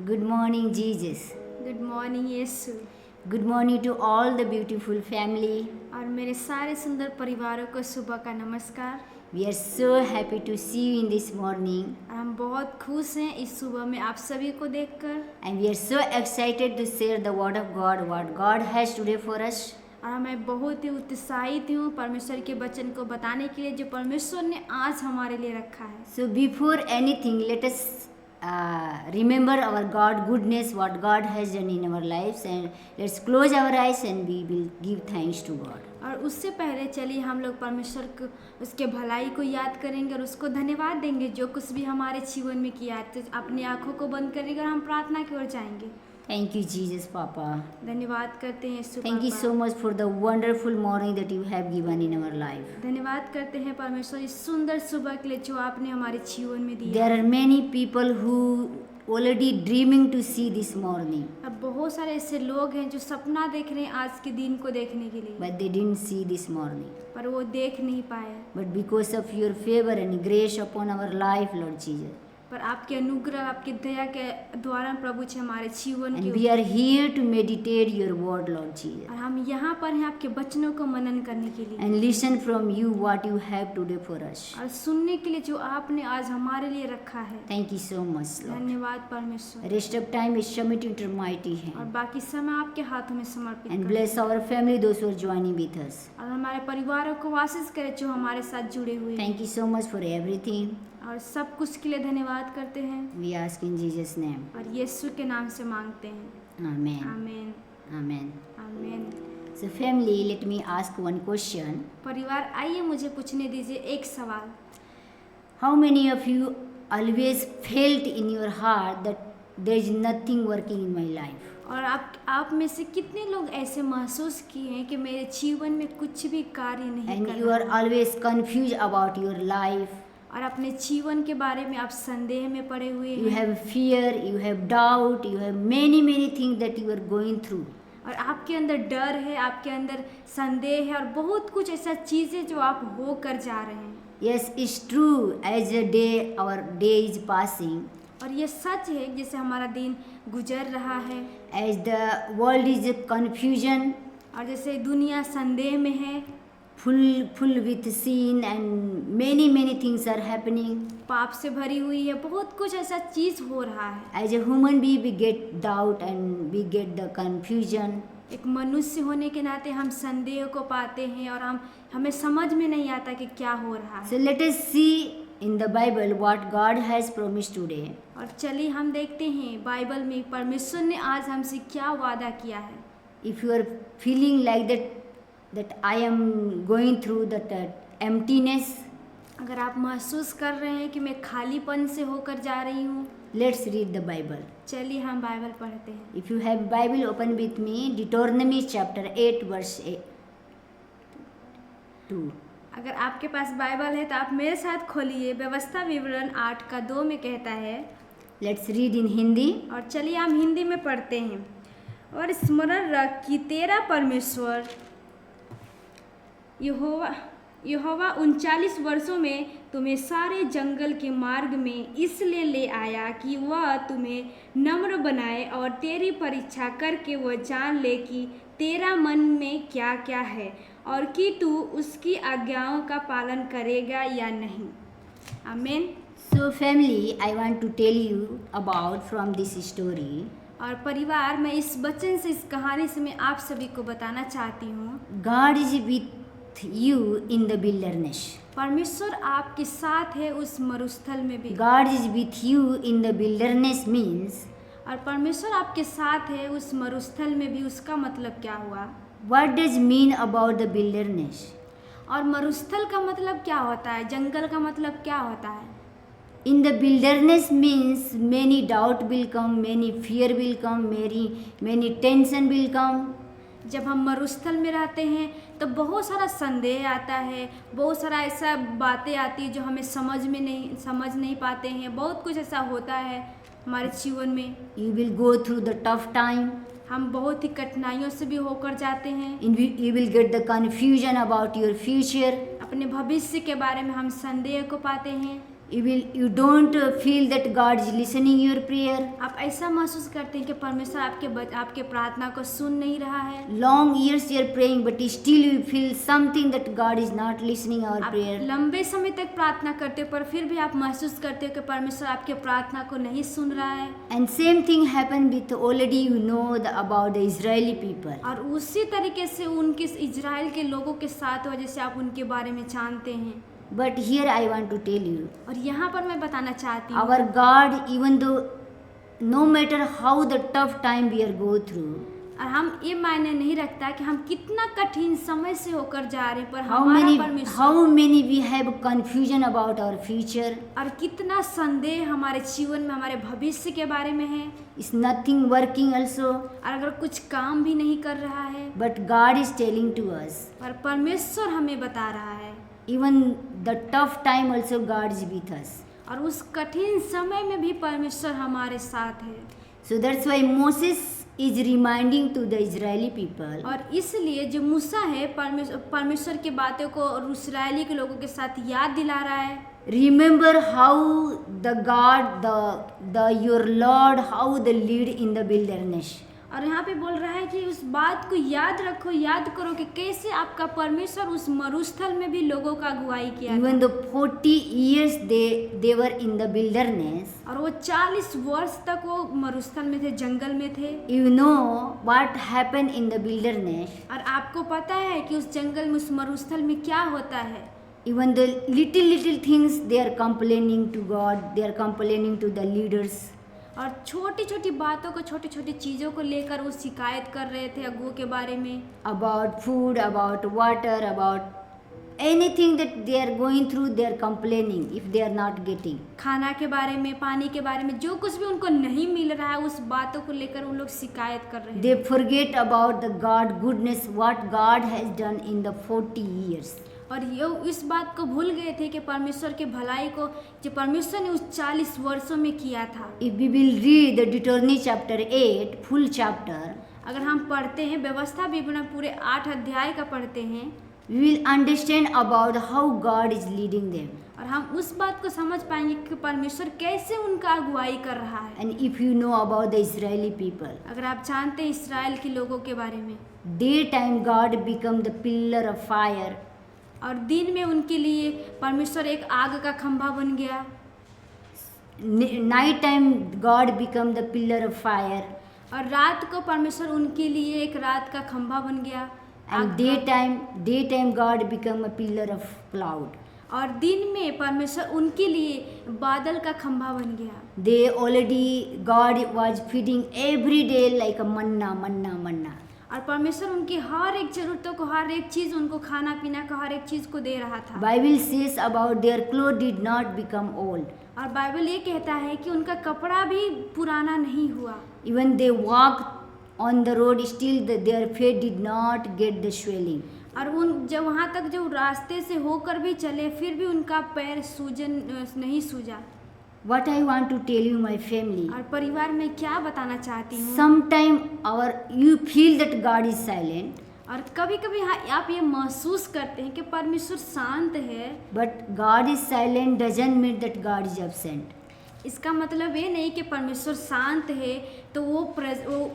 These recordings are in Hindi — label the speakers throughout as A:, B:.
A: Good morning, Jesus.
B: Good morning यीशु।
A: Good morning to all the beautiful family.
B: और मेरे सारे सुंदर परिवारों को सुबह का नमस्कार।
A: We are so happy to see you in this morning,
B: और हम बहुत खुश हैं इस सुबह में आप सभी को देखकर।
A: and we are so excited to share the word of God, what God has today for us.
B: और मैं बहुत ही उत्साहित हूँ परमेश्वर के वचन को बताने के लिए जो परमेश्वर ने आज हमारे लिए रखा है।
A: So before anything, let us remember our God goodness, what God has done in our lives, and let's close our eyes and we will give thanks to God.
B: और उससे पहले चलिए हम लोग परमेश्वर को उसके भलाई को याद करेंगे और उसको धन्यवाद देंगे जो कुछ भी हमारे जीवन में किया है। तो अपनी आंखों को बंद करेंगे और हम प्रार्थना की ओर जाएंगे।
A: Thank you, Jesus, Papa.
B: धन्यवाद करते हैं यीशु
A: Thank you
B: पापा।
A: so much for the wonderful morning that you have given in our life.
B: धन्यवाद करते हैं परमेश्वर इस सुंदर सुबह के लिए जो आपने हमारे जीवन में दिया।
A: There are many people who already dreaming to see this morning,
B: अब बहुत सारे ऐसे लोग हैं जो सपना देख रहे हैं आज के दिन को देखने के लिए,
A: but they didn't see this morning.
B: पर वो देख नहीं पाए।
A: But because of your favor and grace upon our life, Lord Jesus,
B: पर आपके अनुग्रह आपकी दया के द्वारा प्रभु जी हमारे जीवन
A: and
B: के
A: we are here to meditate your word, Lord Jesus,
B: और हम यहाँ पर हैं आपके वचनों को मनन करने के लिए
A: and listen from you what you have today for us.
B: और सुनने के लिए जो आपने आज हमारे लिए रखा है।
A: Thank you so much, Lord.
B: धन्यवाद परमेश्वर।
A: Rest of time is submitted to your mighty
B: और
A: hand,
B: बाकी समय आपके हाथों में समर्पित
A: and
B: करते
A: bless
B: हैं।
A: our family, those who are joining with us.
B: और हमारे परिवारों को आशीष करे जो हमारे साथ जुड़े हुए हैं।
A: Thank you so much for everything.
B: और सब कुछ के लिए धन्यवाद करते हैं
A: We ask in Jesus' name.
B: और यीशु के नाम से मांगते हैं।
A: Amen.
B: आमीन
A: Amen.
B: आमीन।
A: So family, let me ask one question.
B: परिवार आइए मुझे पूछने दीजिए एक सवाल।
A: How many of you always felt in your heart that there is nothing working in my life?
B: और आप में से कितने लोग ऐसे महसूस किए हैं कि मेरे जीवन में कुछ भी कार्य नहीं
A: And
B: कर
A: you are
B: रहा है
A: always confused about your life.
B: और अपने जीवन के बारे में आप संदेह में पड़े हुए
A: You
B: हैं
A: have fear, you have doubt, you have many things that you are going through.
B: और आपके अंदर डर है, आपके अंदर संदेह है और बहुत कुछ ऐसा चीज़ें जो आप हो कर जा रहे हैं।
A: Yes, it's true. As a day, our day is passing.
B: और ये सच है जैसे हमारा दिन गुजर रहा है
A: As the world is confusion,
B: और जैसे दुनिया संदेह में है,
A: full with sin, and many things are happening.
B: पाप से भरी हुई है, बहुत कुछ ऐसा चीज़ हो रहा है।
A: As a human being, we get doubt and we get the confusion.
B: एक मनुष्य होने के नाते हम संदेह को पाते हैं और हमें समझ में नहीं आता कि क्या हो रहा है।
A: So let us see in the Bible what God has promised today.
B: और चलिए हम देखते हैं बाइबल में परमेश्वर ने आज हमसे क्या वादा किया है।
A: If you are feeling like that I am going through that emptiness,
B: अगर आप महसूस कर रहे हैं कि मैं खालीपन से होकर जा रही हूँ,
A: let's read the Bible.
B: चलिए हम बाइबल पढ़ते हैं।
A: If you have Bible, open with me Deuteronomy chapter 8 verse 2.
B: अगर आपके पास बाइबल है तो आप मेरे साथ खोलिए। व्यवस्था विवरण 8:2 में कहता है,
A: Let's read in Hindi.
B: और चलिए हम हिंदी में पढ़ते हैं। और स्मरण रख कि तेरा परमेश्वर यहोवा 39 वर्षों में तुम्हें सारे जंगल के मार्ग में इसलिए ले आया कि वह तुम्हें नम्र बनाए और तेरी परीक्षा करके वह जान ले कि तेरा मन में क्या क्या है और कि तू उसकी आज्ञाओं का पालन करेगा या नहीं। आमीन।
A: So family, I want to tell you about from this story.
B: और परिवार में इस वचन से, इस कहानी से मैं आप सभी को बताना चाहती हूँ,
A: God is with you in the wilderness.
B: परमेश्वर आपके साथ है उस मरुस्थल में भी।
A: God is with you in the wilderness means
B: और परमेश्वर आपके साथ है उस मरुस्थल में भी, उसका मतलब क्या हुआ?
A: what does mean about the wilderness?
B: और मरुस्थल का मतलब क्या होता है? जंगल का मतलब क्या होता है?
A: In the wilderness means many doubt will come, many fear will come, many tension will come.
B: जब हम मरुस्थल में रहते हैं तो बहुत सारा संदेह आता है, बहुत सारा ऐसा बातें आती है जो हमें समझ नहीं पाते हैं। बहुत कुछ ऐसा होता है हमारे जीवन में।
A: You will go through the tough time.
B: हम बहुत ही कठिनाइयों से भी होकर जाते हैं।
A: You will get the confusion about your future.
B: अपने भविष्य के बारे में हम संदेह को पाते हैं।
A: you don't feel that God is listening your prayer.
B: आप ऐसा महसूस करते हैं कि परमेश्वर आपके प्रार्थना को सुन नहीं रहा है।
A: Long years you are praying, but still you feel something that God is not listening our
B: आप
A: prayer.
B: लंबे समय तक प्रार्थना करते हो पर फिर भी आप महसूस करते हो कि परमेश्वर आपके प्रार्थना को नहीं सुन रहा है।
A: And same thing happened with already you know about the Israeli people.
B: और उसी तरीके से उनके इजराइल के लोगों के साथ हुआ जैसे आप उनके बारे में जानते हैं।
A: But here I want to tell you,
B: और यहाँ पर मैं बताना चाहती हूँ
A: our God, even though no matter how the tough time we are go through,
B: और हम ये मायने नहीं रखता कि हम कितना कठिन समय से होकर जा रहे हैं पर
A: how
B: हमारा परमेश्वर
A: how many we have confusion about our future,
B: और कितना संदेह हमारे जीवन में हमारे भविष्य के बारे में है
A: is nothing working also,
B: और अगर कुछ काम भी नहीं कर रहा है
A: but God is telling to us,
B: पर परमेश्वर हमें बता रहा है
A: even the tough time also God is with us.
B: और उस कठिन समय में भी परमेश्वर हमारे साथ है।
A: So that's why Moses is reminding to the Israeli people,
B: और इसलिए जो मूसा है परमेश्वर की बातों को और इस्राएली के लोगों के साथ याद दिला रहा है।
A: remember how the God, the your Lord, how the lead in the wilderness.
B: और यहाँ पे बोल रहा है कि उस बात को याद रखो, याद करो कि कैसे आपका परमेश्वर उस मरुस्थल में भी लोगों का अगुवाई किया
A: Even though 40 years they were in the wilderness,
B: और वो 40 वर्ष तक वो मरुस्थल में थे, जंगल में थे।
A: you know what happened in the wilderness.
B: और आपको पता है कि उस जंगल में उस मरुस्थल में क्या होता है।
A: Even the little things they are complaining to God, they are complaining to the leaders.
B: और छोटी छोटी बातों को, छोटी छोटी चीज़ों को लेकर वो शिकायत कर रहे थे अगुओं के बारे में।
A: About food, about water, about anything that they are going through, they are complaining if they are not getting.
B: खाना के बारे में, पानी के बारे में, जो कुछ भी उनको नहीं मिल रहा है उस बातों को लेकर उन लोग शिकायत कर रहे हैं।
A: They forget about the God goodness, what God has done in the 40 years.
B: और ये इस बात को भूल गए थे कि परमेश्वर के भलाई को जो परमेश्वर ने उस 40 वर्षों में किया था।
A: If we will read the Deuteronomy chapter 8, full chapter,
B: अगर हम पढ़ते हैं व्यवस्था विवरण पूरे 8 अध्याय का पढ़ते हैं,
A: we will understand about how God is leading them.
B: और हम उस बात को समझ पाएंगे कि परमेश्वर कैसे उनका अगुवाई कर रहा है।
A: And if you know about the Israeli people,
B: अगर आप जानते हैं इस्राएल के लोगों के बारे में,
A: daytime God become the pillar of fire.
B: और दिन में उनके लिए परमेश्वर एक आग का खंभा बन गया।
A: Night time God become the pillar of fire.
B: और रात को परमेश्वर उनके लिए एक रात का खंभा बन गया।
A: And daytime God become a pillar of cloud.
B: और दिन में परमेश्वर उनके लिए बादल का खंभा बन गया।
A: They already God was feeding every day like a manna.
B: और परमेश्वर उनकी हर एक जरूरतों को, हर एक चीज उनको खाना पीना का हर एक चीज को दे रहा था।
A: Bible says about their clothes did not become old.
B: और बाइबल ये कहता है कि उनका कपड़ा भी पुराना नहीं हुआ।
A: Even they walked on the road, still their feet did not get the swelling.
B: और उन जब वहाँ तक जो रास्ते से होकर भी चले फिर भी उनका पैर सूजन नहीं सूजा।
A: What I want to tell you, my family,
B: और परिवार में क्या बताना चाहती हूँ,
A: sometime you feel that God is silent,
B: और कभी कभी आप ये महसूस करते हैं कि परमेश्वर शांत है,
A: but God is silent doesn't mean that God is absent.
B: इसका मतलब ये नहीं कि परमेश्वर शांत है तो वो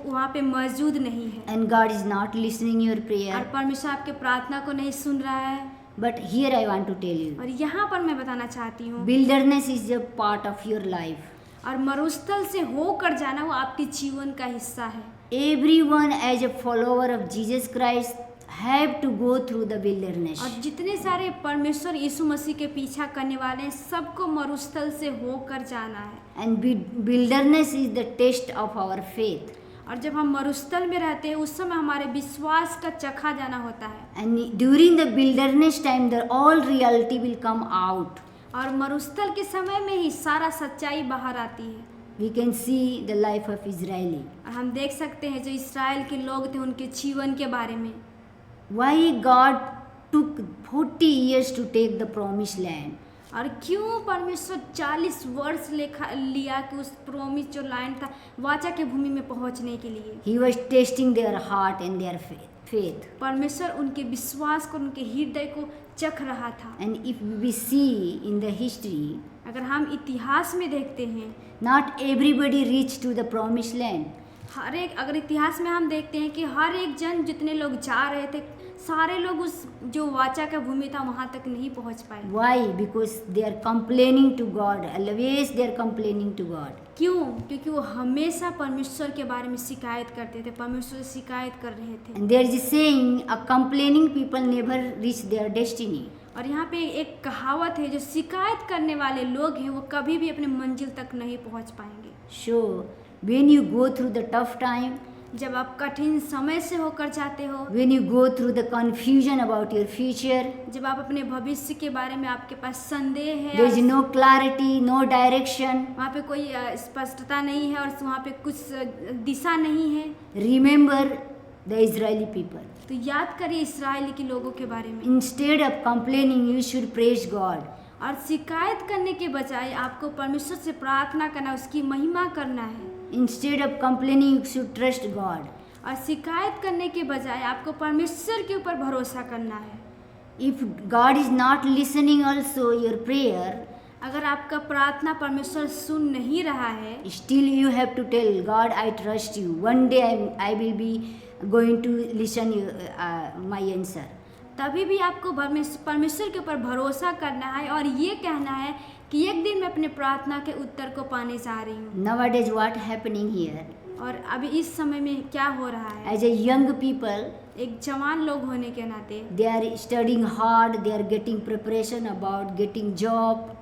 B: वहाँ पे मौजूद नहीं है
A: And God is not listening your prayer.
B: और परमेश्वर आपके प्रार्थना को नहीं सुन रहा है।
A: But here I want to tell you,
B: और यहाँ पर मैं बताना चाहती हूँ,
A: wilderness is a part of your life.
B: और मरुस्थल से होकर जाना वो आपके जीवन का हिस्सा है।
A: Everyone as a follower of Jesus Christ have to go through the wilderness.
B: और जितने सारे परमेश्वर यीशु मसीह के पीछा करने वाले हैं सबको मरुस्थल से होकर जाना है।
A: And wilderness is the test of our faith.
B: और जब हम मरुस्थल में रहते हैं उस समय हमारे विश्वास का चखा जाना होता है।
A: And during the wilderness time, the all reality will come out.
B: और मरुस्थल के समय में ही सारा सच्चाई बाहर आती है।
A: We can see the life of Israeli.
B: और हम देख सकते हैं जो इस्राएल के लोग थे उनके जीवन के बारे में।
A: Why God took 40 years to take the promised land?
B: और क्यों परमेश्वर 40 वर्ष लिया कि उस प्रोमिस जो लैंड था वाचा के भूमि में पहुंचने के लिए।
A: He was testing their heart and their faith.
B: परमेश्वर उनके विश्वास को, उनके हृदय को चख रहा था।
A: And if we see in the history,
B: अगर हम इतिहास में देखते हैं,
A: Not everybody reached to the promised land.
B: हर एक अगर इतिहास में हम देखते हैं कि हर एक जन जितने लोग जा रहे थे, सारे लोग उस जो वाचा का भूमि था वहाँ तक नहीं पहुँच पाए।
A: Why? Because they are complaining to God. Always they are complaining to God.
B: क्यों? क्योंकि वो हमेशा परमेश्वर के बारे में शिकायत करते थे, परमेश्वर से शिकायत कर रहे थे।
A: And there is a saying, a complaining people never reach their destiny.
B: और यहाँ पे एक कहावत है, जो शिकायत करने वाले लोग हैं वो कभी भी अपने मंजिल तक नहीं पहुँच पाएंगे।
A: So, when you go through the tough time,
B: जब आप कठिन समय से होकर जाते हो,
A: when you go through the confusion about your future,
B: जब आप अपने भविष्य के बारे में आपके पास संदेह है,
A: there is no clarity, no direction,
B: वहाँ पे कोई स्पष्टता नहीं है और वहाँ पे कुछ दिशा नहीं है,
A: remember the Israeli people.
B: तो याद करिए इस्राएली के लोगों के बारे में।
A: Instead of complaining, you should praise God.
B: और शिकायत करने के बजाय आपको परमेश्वर से प्रार्थना करना, उसकी महिमा करना है।
A: Instead of complaining, you should trust God.
B: और शिकायत करने के बजाय आपको परमेश्वर के ऊपर भरोसा करना है।
A: If God is not listening also your prayer,
B: अगर आपका प्रार्थना परमेश्वर सुन नहीं रहा है,
A: still you have to tell God, I trust you. One day I will be going to listen my answer.
B: तभी भी आपको परमेश्वर के ऊपर भरोसा करना है और ये कहना है कि एक दिन मैं अपने प्रार्थना के उत्तर को पाने जा रही हूँ।
A: Nowadays what happening here?
B: और अभी इस समय में क्या हो रहा है,
A: As a young people,
B: एक जवान लोग होने के नाते
A: they are studying hard, they are getting preparation about getting job.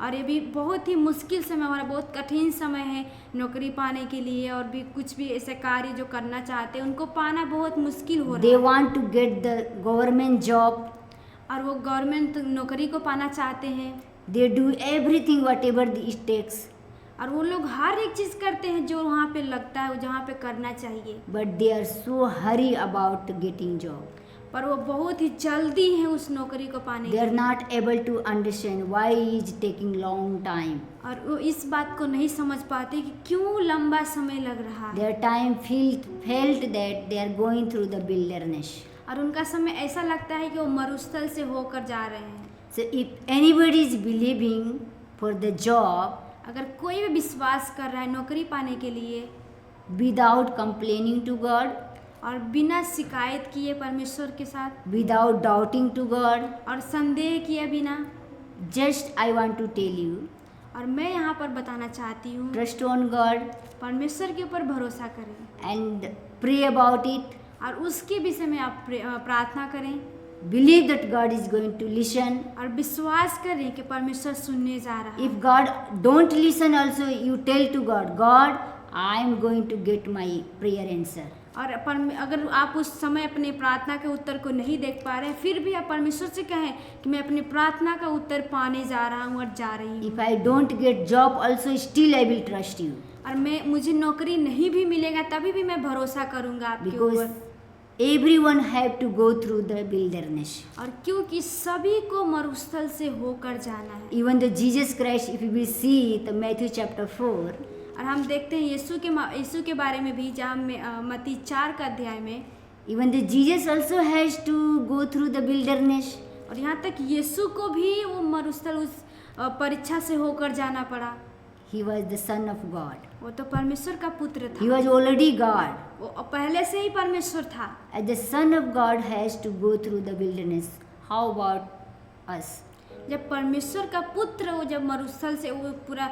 B: और ये भी बहुत ही मुश्किल समय हो रहा है, बहुत कठिन समय है नौकरी पाने के लिए, और भी कुछ भी ऐसे कार्य जो करना चाहते हैं उनको पाना बहुत मुश्किल हो
A: They
B: रहा है।
A: want to get the government job.
B: और वो गवर्नमेंट नौकरी को पाना चाहते हैं,
A: They do everything whatever it takes.
B: और वो लोग हर एक चीज़ करते हैं जो वहाँ पे लगता है, जहाँ पे करना चाहिए,
A: But they are so hurry about getting job.
B: पर वो बहुत ही जल्दी है उस नौकरी को पाने
A: They
B: के
A: are
B: लिए।
A: not able to understand why it is taking long time.
B: और वो इस बात को नहीं समझ पाते कि क्यों लंबा समय लग रहा है,
A: Their time felt that they are going through the wilderness.
B: और उनका समय ऐसा लगता है कि वो मरुस्थल से होकर जा रहे हैं।
A: So if anybody is believing for the job
B: अगर कोई भी विश्वास कर रहा है नौकरी पाने के लिए
A: without complaining to God,
B: और बिना शिकायत किए परमेश्वर के साथ,
A: without doubting to God,
B: और संदेह किए बिना,
A: just I want to tell you,
B: और मैं यहाँ पर बताना चाहती हूँ,
A: trust on God
B: परमेश्वर के ऊपर भरोसा करें
A: and pray about it.
B: और उसके विषय में आप प्रार्थना करें,
A: Believe that God is going to listen.
B: और विश्वास करें कि परमेश्वर सुनने जा रहा है।
A: If God don't listen also, you tell to God, God, I am going to get my prayer answer.
B: और अगर आप उस समय अपने प्रार्थना के उत्तर को नहीं देख पा रहे हैं, फिर भी आप परमेश्वर से कहें कि मैं अपनी प्रार्थना का उत्तर पाने जा रहा हूँ और जा रही हूँ।
A: If I don't get job also, still I will trust you.
B: और मुझे नौकरी नहीं भी मिलेगा तभी भी मैं भरोसा करूँगा आपके
A: Because
B: ऊपर।
A: everyone have to go through the wilderness.
B: और क्योंकि सभी को मरुस्थल से होकर जाना है।
A: Even the Jesus Christ, if we see the Matthew chapter 4,
B: और हम देखते हैं यीशु के बारे में भी, जहाँ मत्ती 4 का अध्याय में,
A: even the Jesus also has to go through the wilderness.
B: और यहाँ तक यीशु को भी वो मरुस्थल उस परीक्षा से होकर जाना पड़ा।
A: He was the son of God.
B: वो तो परमेश्वर का पुत्र
A: He
B: था,
A: was already God.
B: वो पहले से ही परमेश्वर था।
A: As the son of God has to go through the wilderness. How about us?
B: जब परमेश्वर का पुत्र वो जब मरुस्थल से वो पूरा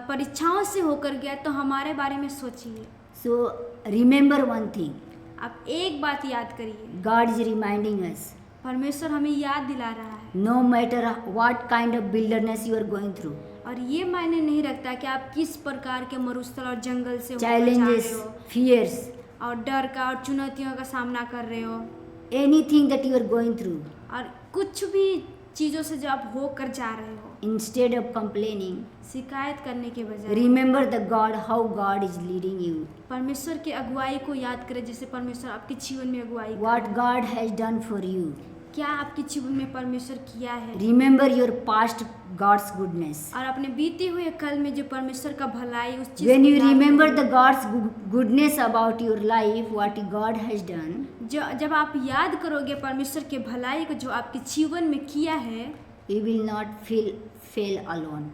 B: परीक्षाओं से होकर गया, तो हमारे बारे में सोचिए।
A: So remember one thing.
B: आप एक बात याद करिए,
A: God is reminding us.
B: परमेश्वर हमें याद दिला रहा है।
A: No matter what kind of wilderness you are going through,
B: और ये मायने नहीं रखता कि आप किस प्रकार के मरुस्थल और जंगल से होकर जा रहे
A: challenges,
B: हो,
A: fears,
B: और डर का और चुनौतियों का सामना कर रहे हो,
A: anything that you are going through,
B: और कुछ भी चीज़ों से जो आप होकर जा रहे हो,
A: instead of complaining,
B: शिकायत करने के बजाय
A: remember the God, how God is leading you,
B: परमेश्वर की अगुवाई को याद करें, जिससे परमेश्वर आपके जीवन में अगुवाई
A: what
B: करे।
A: God has done for you.
B: क्या आपके जीवन में परमेश्वर किया है,
A: Remember your past God's goodness.
B: और अपने बीते हुए कल में जो परमेश्वर का भलाई उस चीज
A: When
B: को
A: you
B: याद
A: remember
B: करें।
A: the God's goodness about your life, what God has done,
B: जब आप याद करोगे परमेश्वर के भलाई को जो आपके जीवन में किया है,
A: you will not feel alone.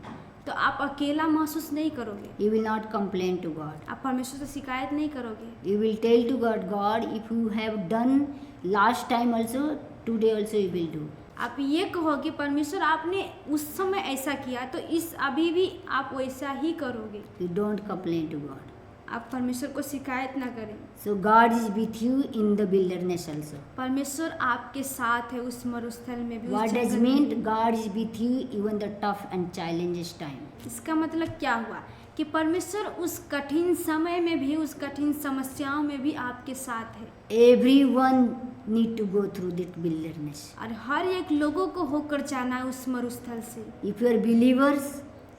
B: तो आप अकेला महसूस नहीं करोगे,
A: You will not complain to God.
B: आप परमेश्वर से शिकायत नहीं करोगे।
A: You will tell to God, God, if you have done last time also, today also you will do.
B: आप ये कहोगे परमेश्वर आपने उस समय ऐसा किया तो इस अभी भी आप वैसा ही करोगे।
A: You don't complain to God.
B: आप परमेश्वर को शिकायत ना करें।
A: So God is with you in the wilderness also.
B: परमेश्वर आपके साथ है उस मरुस्थल में भी, उस
A: What does
B: जंगल में
A: mean
B: भी।
A: God is with you even the tough and challenges time?
B: इसका मतलब क्या हुआ कि परमेश्वर उस कठिन समय में भी, उस कठिन समस्याओं में भी आपके साथ है।
A: Everyone need to go through that wilderness.
B: और हर एक लोगों को होकर जाना है उस मरुस्थल से।
A: If you are believers,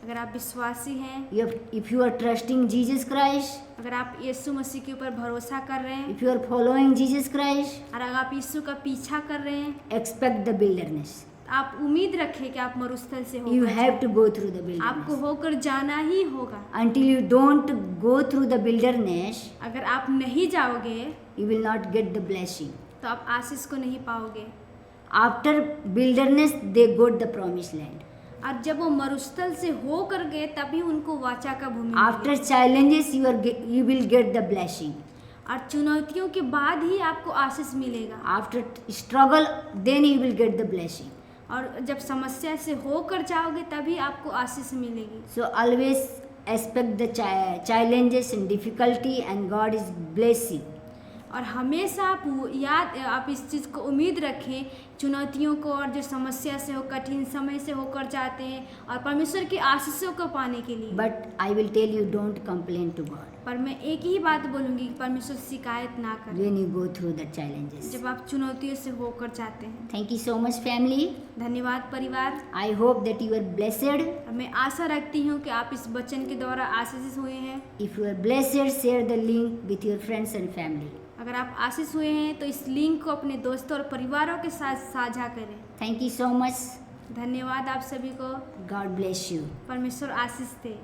B: अगर आप विश्वासी हैं,
A: if you are trusting Jesus Christ,
B: अगर आप यीशु मसीह के ऊपर भरोसा कर रहे हैं,
A: if you are following Jesus Christ,
B: और अगर आप यीशु का पीछा कर रहे हैं,
A: expect the wilderness.
B: आप उम्मीद रखें कि आप मरुस्थल से
A: You
B: होकर
A: have to
B: जाएं।
A: go through the
B: आपको
A: wilderness.
B: होकर जाना ही होगा।
A: Until you don't go through the wilderness,
B: अगर आप नहीं जाओगे
A: you will not get the blessing.
B: तो आप आशीष को नहीं पाओगे।
A: After wilderness, they got the promised land.
B: और जब वो मरुस्थल से होकर गए तभी उनको वाचा का भूमि
A: After
B: milli.
A: challenges, you will get the blessing.
B: और चुनौतियों के बाद ही आपको आशीष मिलेगा।
A: After struggle, then you will get the blessing.
B: और जब समस्या से होकर जाओगे तभी आपको आशीष मिलेगी।
A: So always expect the challenges and difficulty, and God is blessing.
B: और हमेशा आप इस चीज़ को उम्मीद रखें, चुनौतियों को और जो समस्या से हो, कठिन समय से होकर जाते हैं और परमेश्वर की आशीषों को पाने के लिए।
A: But I will tell you, don't complain to God
B: पर मैं एक ही बात बोलूँगी कि परमेश्वर से शिकायत ना करें
A: when you go through the challenges.
B: जब आप चुनौतियों से होकर जाते हैं।
A: Thank you so much, family.
B: धन्यवाद परिवार।
A: I hope that you are blessed.
B: और मैं आशा रखती हूँ कि आप इस वचन के द्वारा आशीषित हुए हैं।
A: If you are blessed, share the link with your friends and family.
B: अगर आप आशीष हुए हैं तो इस लिंक को अपने दोस्तों और परिवारों के साथ साझा करें।
A: Thank you so much.
B: धन्यवाद आप सभी को।
A: God bless you.
B: परमेश्वर आशीष दे।